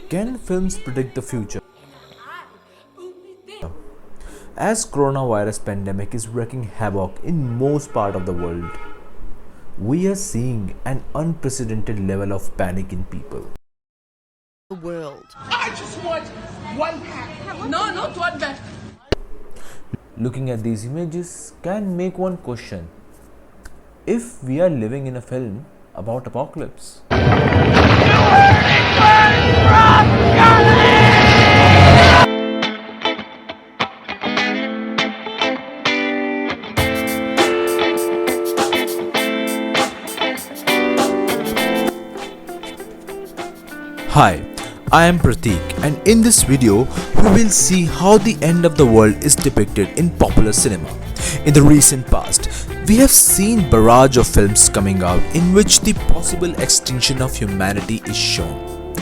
Can films predict the future? As coronavirus pandemic is wreaking havoc in most part of the world, we are seeing an unprecedented level of panic in people. The world. I just want one pack. No, not one pack. Looking at these images can make one question if we are living in a film about apocalypse. Hi, I am Pratik, and in this video we will see how the end of the world is depicted in popular cinema. In the recent past, we have seen barrage of films coming out in which the possible extinction of humanity is shown.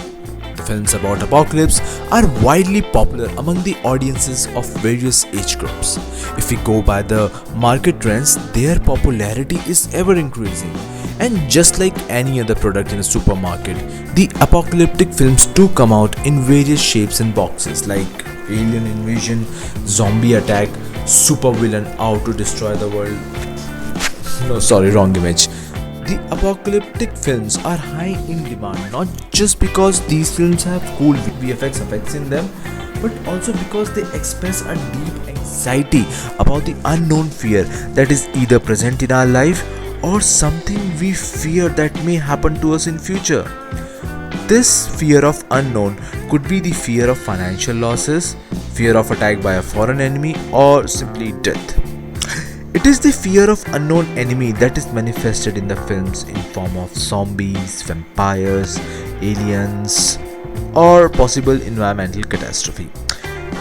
The films about apocalypse are widely popular among the audiences of various age groups. If we go by the market trends, their popularity is ever increasing. And just like any other product in a supermarket, the apocalyptic films do come out in various shapes and boxes like alien invasion, zombie attack, supervillain out to destroy the world. No, sorry, wrong image. The apocalyptic films are high in demand not just because these films have cool VFX effects in them, but also because they express a deep anxiety about the unknown fear that is either present in our life or something we fear that may happen to us in future. This fear of unknown could be the fear of financial losses, fear of attack by a foreign enemy, or simply death. It is the fear of unknown enemy that is manifested in the films in form of zombies, vampires, aliens, or possible environmental catastrophe.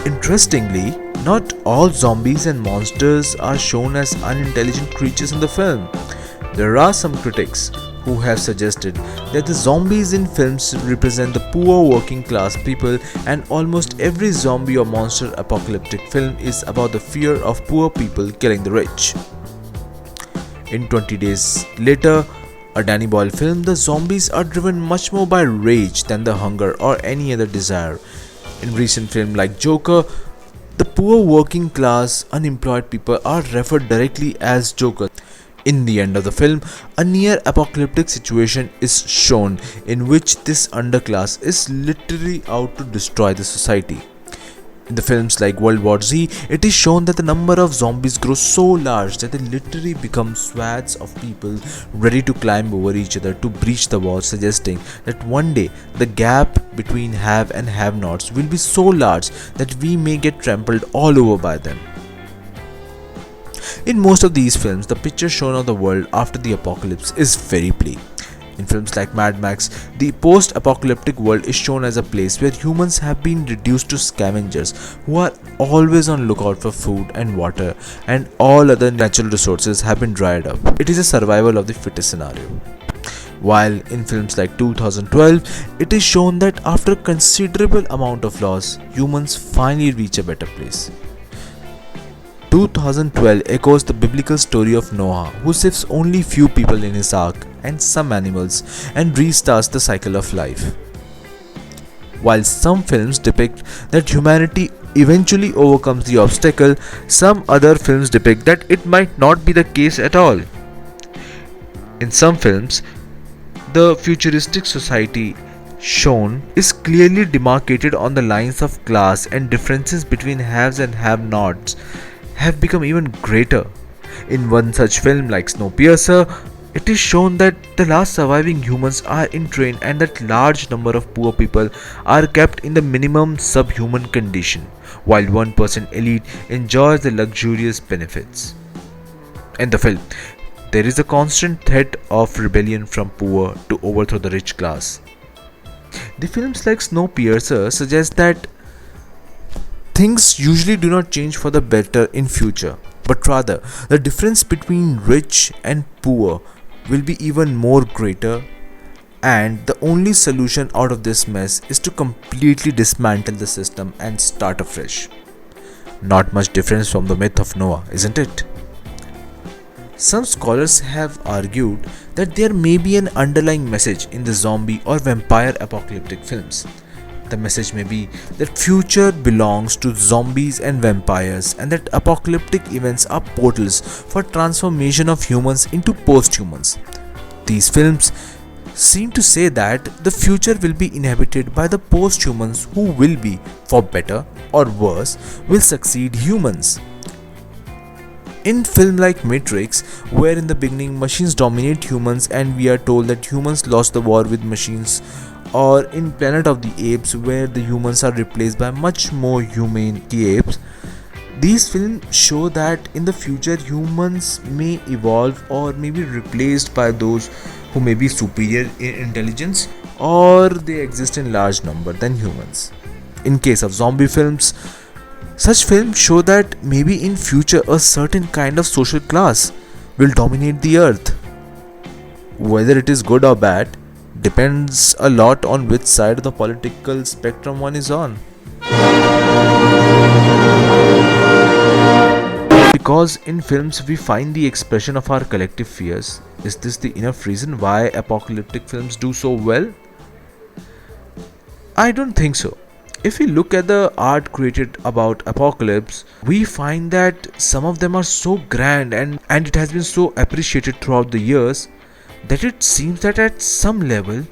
Interestingly, not all zombies and monsters are shown as unintelligent creatures in the film. There are some critics who have suggested that the zombies in films represent the poor working class people, and almost every zombie or monster apocalyptic film is about the fear of poor people killing the rich. In 20 Days Later, a Danny Boyle film, the zombies are driven much more by rage than the hunger or any other desire. In recent films like Joker, the poor working class unemployed people are referred directly as Jokers. In the end of the film, a near apocalyptic situation is shown in which this underclass is literally out to destroy the society. In the films like World War Z, it is shown that the number of zombies grows so large that they literally become swaths of people ready to climb over each other to breach the wall, suggesting that one day the gap between have and have-nots will be so large that we may get trampled all over by them. In most of these films, the picture shown of the world after the apocalypse is very bleak. In films like Mad Max, the post-apocalyptic world is shown as a place where humans have been reduced to scavengers who are always on lookout for food and water, and all other natural resources have been dried up. It is a survival of the fittest scenario. While in films like 2012, it is shown that after considerable amount of loss, humans finally reach a better place. 2012 echoes the biblical story of Noah, who saves only few people in his ark and some animals and restarts the cycle of life. While some films depict that humanity eventually overcomes the obstacle, some other films depict that it might not be the case at all. In some films, the futuristic society shown is clearly demarcated on the lines of class, and differences between haves and have-nots have become even greater. In one such film like Snowpiercer, it is shown that the last surviving humans are entrained and that large number of poor people are kept in the minimum subhuman condition, while 1% elite enjoys the luxurious benefits. In the film, there is a constant threat of rebellion from poor to overthrow the rich class. The films like Snowpiercer suggest that things usually do not change for the better in future, but rather the difference between rich and poor will be even more greater, and the only solution out of this mess is to completely dismantle the system and start afresh. Not much difference from the myth of Noah, isn't it? Some scholars have argued that there may be an underlying message in the zombie or vampire apocalyptic films. The message may be that future belongs to zombies and vampires, and that apocalyptic events are portals for transformation of humans into post-humans. These films seem to say that the future will be inhabited by the post-humans who will be, for better or worse, will succeed humans. In film like Matrix, where in the beginning machines dominate humans and we are told that humans lost the war with machines, or in Planet of the Apes, where the humans are replaced by much more humane apes, these films show that in the future humans may evolve or may be replaced by those who may be superior in intelligence, or they exist in large number than humans. In case of zombie films, such films show that maybe in future a certain kind of social class will dominate the earth. Whether it is good or bad depends a lot on which side of the political spectrum one is on. Because in films we find the expression of our collective fears. Is this the enough reason why apocalyptic films do so well? I don't think so. If we look at the art created about apocalypse, we find that some of them are so grand and it has been so appreciated throughout the years that it seems that at some level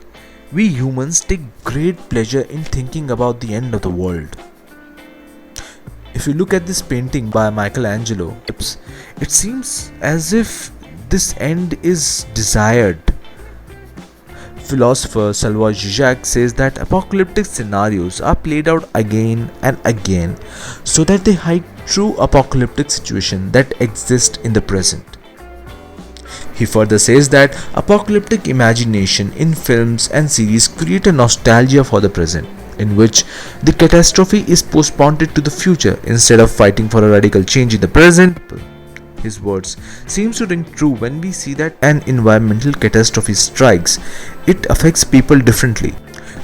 we humans take great pleasure in thinking about the end of the world. If you look at this painting by Michelangelo, it seems as if this end is desired. Philosopher Slavoj Žižek says that apocalyptic scenarios are played out again and again so that they hide true apocalyptic situations that exist in the present. He further says that apocalyptic imagination in films and series create a nostalgia for the present, in which the catastrophe is postponed to the future instead of fighting for a radical change in the present. His words seems to ring true when we see that an environmental catastrophe strikes. It affects people differently.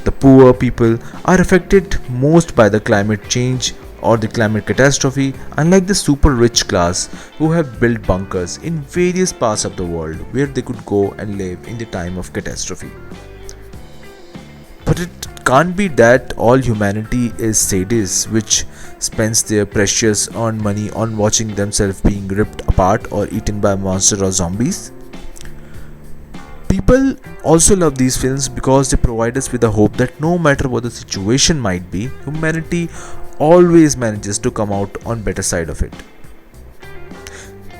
The poor people are affected most by the climate change or the climate catastrophe, unlike the super rich class who have built bunkers in various parts of the world where they could go and live in the time of catastrophe. But it can't be that all humanity is sadists which spends their precious earned money on watching themselves being ripped apart or eaten by monsters or zombies. People also love these films because they provide us with the hope that no matter what the situation might be, humanity always manages to come out on better side of it.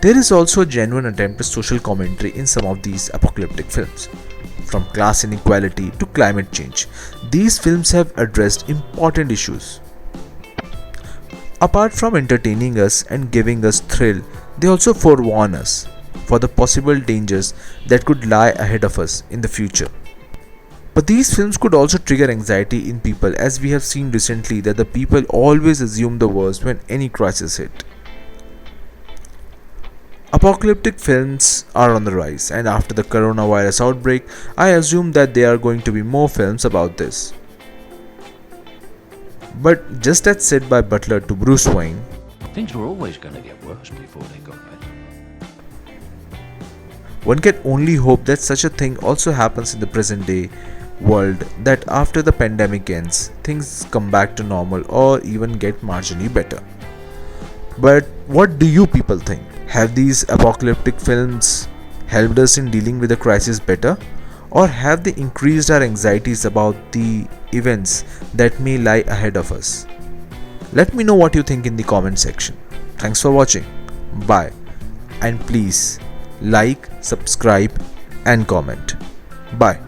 There is also a genuine attempt at social commentary in some of these apocalyptic films. From class inequality to climate change, these films have addressed important issues. Apart from entertaining us and giving us thrill, they also forewarn us for the possible dangers that could lie ahead of us in the future. But these films could also trigger anxiety in people, as we have seen recently that the people always assume the worst when any crisis hit. Apocalyptic films are on the rise, and after the coronavirus outbreak, I assume that there are going to be more films about this. But just as said by Butler to Bruce Wayne, things were always going to get worse before they got better. one can only hope that such a thing also happens in the present day world, that after the pandemic ends, things come back to normal or even get marginally better. But what do you people think? Have these apocalyptic films helped us in dealing with the crisis better? Or have they increased our anxieties about the events that may lie ahead of us? Let me know what you think in the comment section. Thanks for watching. Bye. And please like, subscribe and comment. Bye.